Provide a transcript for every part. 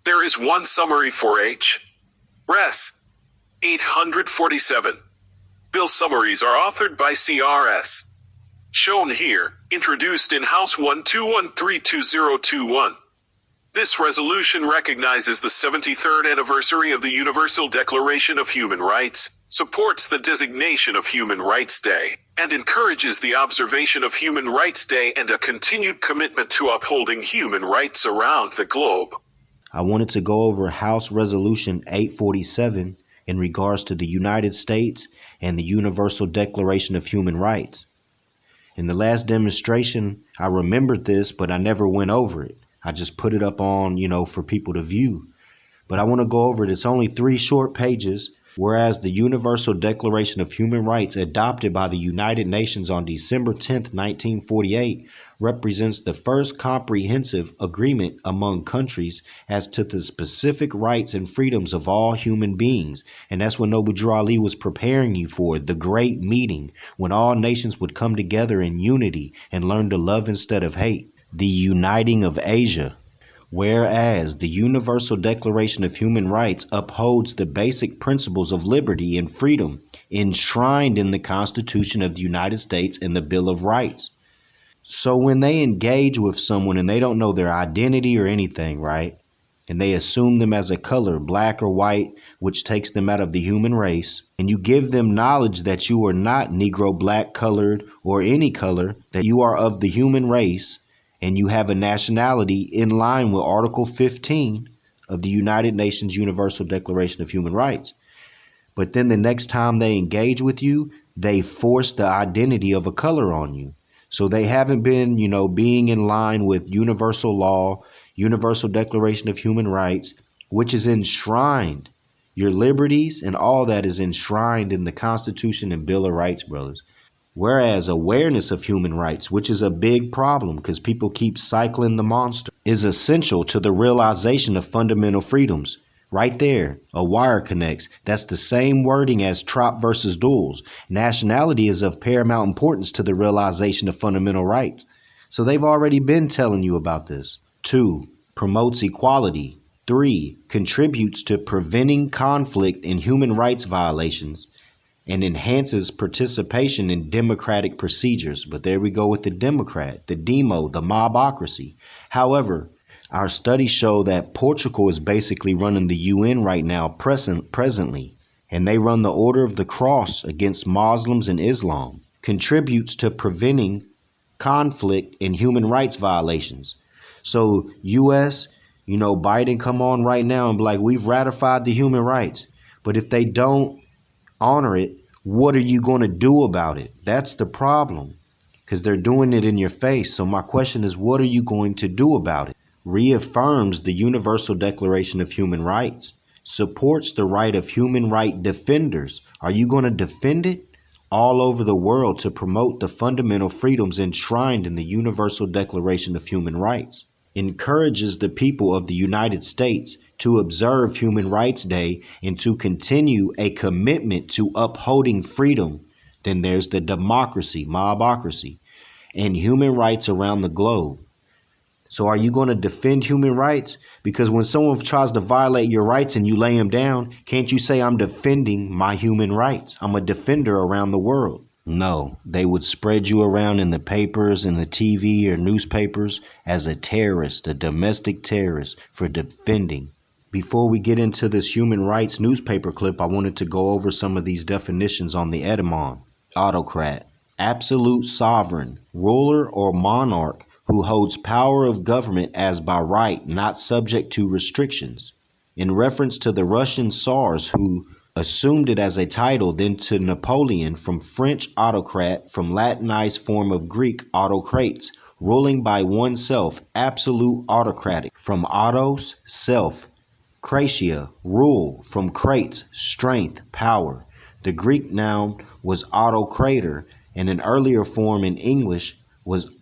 There is one summary for Res. 847. Bill summaries are authored by CRS. Shown here, introduced in House 121322021. This resolution recognizes the 73rd anniversary of the Universal Declaration of Human Rights, supports the designation of Human Rights Day, and encourages the observation of Human Rights Day and a continued commitment to upholding human rights around the globe. I wanted to go over House Resolution 847 in regards to the United States and the Universal Declaration of Human Rights. In the last demonstration, I remembered this, but I never went over it. I just put it up on, for people to view. But I want to go over it. It's only 3 short pages. Whereas the Universal Declaration of Human Rights, adopted by the United Nations on December 10, 1948, represents the first comprehensive agreement among countries as to the specific rights and freedoms of all human beings. And that's what Noble Drew Ali was preparing you for, the great meeting, when all nations would come together in unity and learn to love instead of hate. The uniting of Asia. Whereas the Universal Declaration of Human Rights upholds the basic principles of liberty and freedom enshrined in the Constitution of the United States and the Bill of Rights. So when they engage with someone and they don't know their identity or anything, right? And they assume them as a color, black or white, which takes them out of the human race. And you give them knowledge that you are not Negro, black, colored, or any color, that you are of the human race. And you have a nationality in line with Article 15 of the United Nations Universal Declaration of Human Rights. But then the next time they engage with you, they force the identity of a color on you. So they haven't been, being in line with universal law, Universal Declaration of Human Rights, which is enshrined. Your liberties and all that is enshrined in the Constitution and Bill of Rights, brothers. Whereas awareness of human rights, which is a big problem because people keep cycling the monster, is essential to the realization of fundamental freedoms. Right there, a wire connects. That's the same wording as trop versus duels. Nationality is of paramount importance to the realization of fundamental rights. So they've already been telling you about this. 2, promotes equality. 3, contributes to preventing conflict in human rights violations. And enhances participation in democratic procedures. But there we go with the Democrat, the demo, the mobocracy. However, our studies show that Portugal is basically running the UN right now presently. And they run the Order of the Cross against Muslims and Islam. Contributes to preventing conflict in human rights violations. So US, Biden come on right now and be like, we've ratified the human rights. But if they don't honor it, what are you going to do about it? That's the problem, because they're doing it in your face. So my question is, what are you going to do about it? Reaffirms the Universal Declaration of Human Rights, supports the right of human right defenders. Are you going to defend it? All over the world to promote the fundamental freedoms enshrined in the Universal Declaration of Human Rights. Encourages the people of the United States to observe Human Rights Day and to continue a commitment to upholding freedom. Then there's the democracy, mobocracy, and human rights around the globe. So are you going to defend human rights? Because when someone tries to violate your rights and you lay them down, can't you say, I'm defending my human rights? I'm a defender around the world. No, they would spread you around in the papers and the TV or newspapers as a terrorist, a domestic terrorist for defending. Before we get into this human rights newspaper clip, I wanted to go over some of these definitions on the etymon. Autocrat, absolute sovereign, ruler or monarch who holds power of government as by right, not subject to restrictions. In reference to the Russian Tsars who assumed it as a title, then to Napoleon, from French autocrat, from Latinized form of Greek autocrates, ruling by oneself, absolute autocratic, from autos, self, kratia, rule, from krates, strength, power. The Greek noun was autocrator, and an earlier form in English was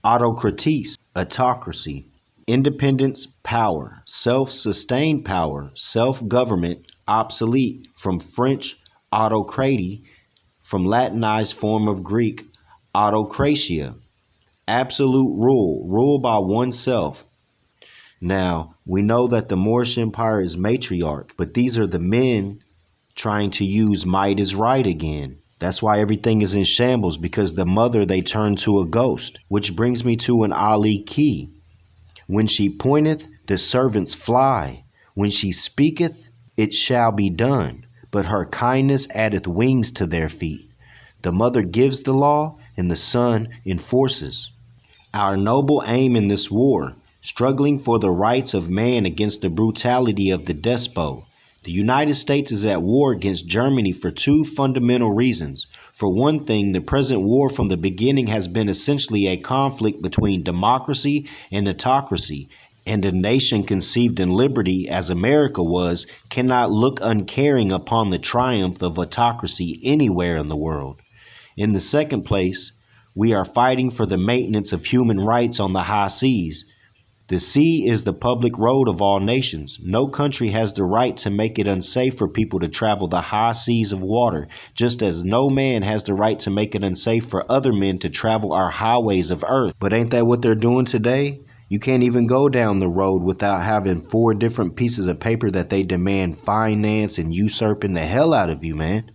autokrates, autocracy. Independence, power, self-sustained power, self-government, obsolete, from French autocratie, from Latinized form of Greek autokratia. Absolute rule, rule by oneself. Now, we know that the Moorish Empire is matriarch, but these are the men trying to use might is right again. That's why everything is in shambles, because the mother they turned to a ghost. Which brings me to an Ali key. When she pointeth, the servants fly. When she speaketh, it shall be done. But her kindness addeth wings to their feet. The mother gives the law, and the son enforces. Our noble aim in this war, struggling for the rights of man against the brutality of the despot. The United States is at war against Germany for two fundamental reasons. For one thing, the present war from the beginning has been essentially a conflict between democracy and autocracy, and a nation conceived in liberty, as America was, cannot look uncaring upon the triumph of autocracy anywhere in the world. In the second place, we are fighting for the maintenance of human rights on the high seas. The sea is the public road of all nations. No country has the right to make it unsafe for people to travel the high seas of water, just as no man has the right to make it unsafe for other men to travel our highways of earth. But ain't that what they're doing today? You can't even go down the road without having 4 different pieces of paper that they demand finance and usurping the hell out of you, man.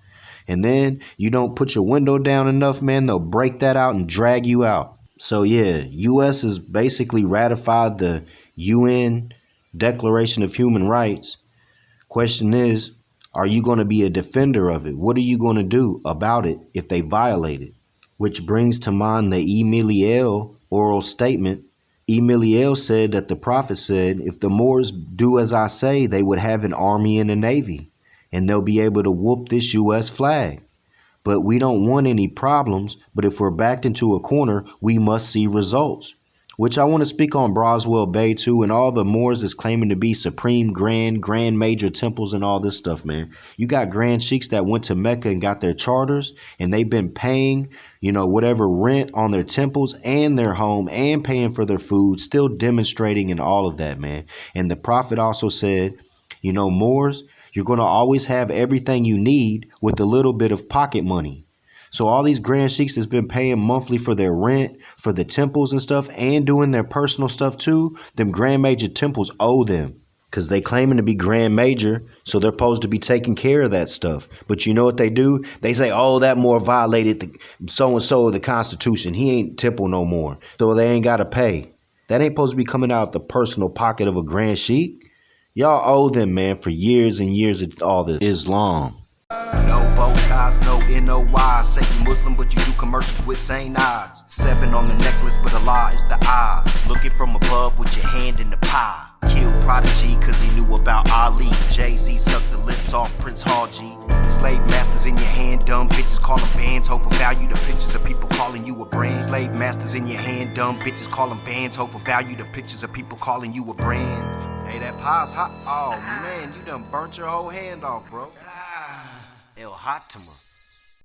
And then you don't put your window down enough, man, they'll break that out and drag you out. So yeah, U.S. has basically ratified the UN Declaration of Human Rights. Question is, are you going to be a defender of it? What are you going to do about it if they violate it? Which brings to mind the Emiliel oral statement. Emiliel said that the prophet said, if the Moors do as I say, they would have an army and a navy, and they'll be able to whoop this U.S. flag. But we don't want any problems, but if we're backed into a corner, we must see results. Which I want to speak on Broswell Bay too, and all the Moors is claiming to be supreme grand major temples and all this stuff, man. You got grand sheiks that went to Mecca and got their charters, and they've been paying, whatever rent on their temples and their home and paying for their food, still demonstrating and all of that, man. And the prophet also said, Moors, you're going to always have everything you need with a little bit of pocket money. So all these grand sheiks that's been paying monthly for their rent, for the temples and stuff, and doing their personal stuff too, them grand major temples owe them. Because they claiming to be grand major, so they're supposed to be taking care of that stuff. But you know what they do? They say, oh, that Moor violated the so-and-so of the Constitution. He ain't temple no more. So they ain't got to pay. That ain't supposed to be coming out the personal pocket of a grand sheik. Y'all owe them, man, for years and years of all this Islam. No bow ties, no NOI. Say you Muslim, but you do commercials with St. Odds. 7 on the necklace, but Allah is the eye. Looking from above with your hand in the pie. Killed Prodigy cause he knew about Ali. Jay-Z sucked the lips off Prince Haji. Slave masters in your hand, dumb bitches calling bands. Hope for value the pictures of people calling you a brand. Slave masters in your hand, dumb bitches calling bands. Hope for value the pictures of people calling you a brand. Hey, that pie's hot. Oh man, you done burnt your whole hand off, bro. El Hatima.